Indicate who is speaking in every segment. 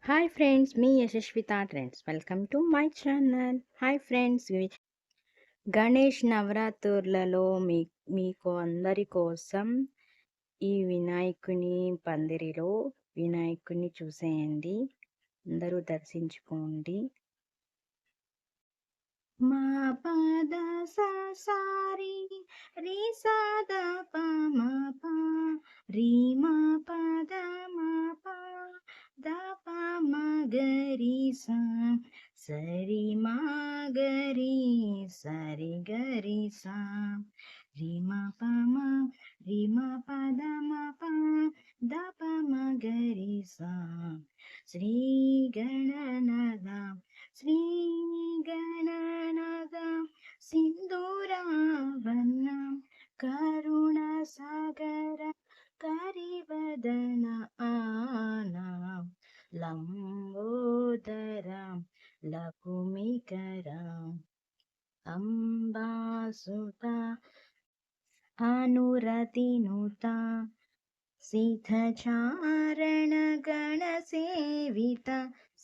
Speaker 1: Hi friends, me యశస్విత trends. Welcome to my channel. Hi friends, Ganesh నవరాత్రులలో మీకు అందరి కోసం ఈ వినాయకుని పందిరిలో వినాయకుని చూసేయండి. అందరూ దర్శించుకోండి. మా పద సారి రి సద ప మా ప రి మా పద మా ప ద ప మ గరి సా సరి మా గరి సరి గరి సా రి మా ప మ రి మా పద మ ప ద ప మ గరి సా శ్రీ గణనాథ శ్రీ గణనాథ ಸಿಂಧೂರಾವನ್ನ ಕರುಣ ಸಾಗರ ಕರಿವದನ ಆನ ಲಂಬೋದರ ಲಕುಮಿಕರ ಅಂಬಾಸುತ ಅನುರತಿನುತ ಸಿದ್ಧಚಾರಣ ಗಣಸೇವಿತ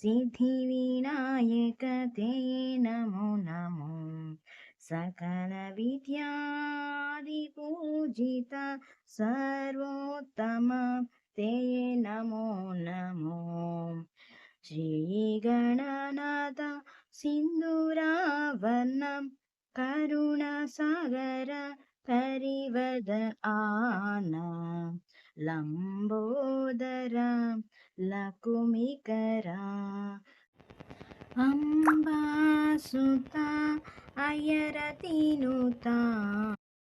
Speaker 1: ಸಿದ್ಧಿವಿನಾಯಕ ತೇ ನಮೋ ನಮೋ ಸಕಲ ವಿದ್ಯಾದಿಪೂಜಿತ ಸರ್ವೋತ್ತಮ ತೇ ನಮೋ ನಮೋ ಶ್ರೀ ಗಣನಾಥ ಸಿಂಧೂರಾವರ್ಣ ಕರುಣಸಾಗರ ಕರಿವದ ಆನ ಲಂಬೋದರ ಲಕುಮಿಕರ ಅಂಬಾಸುತ ಅಯರತಿನುತ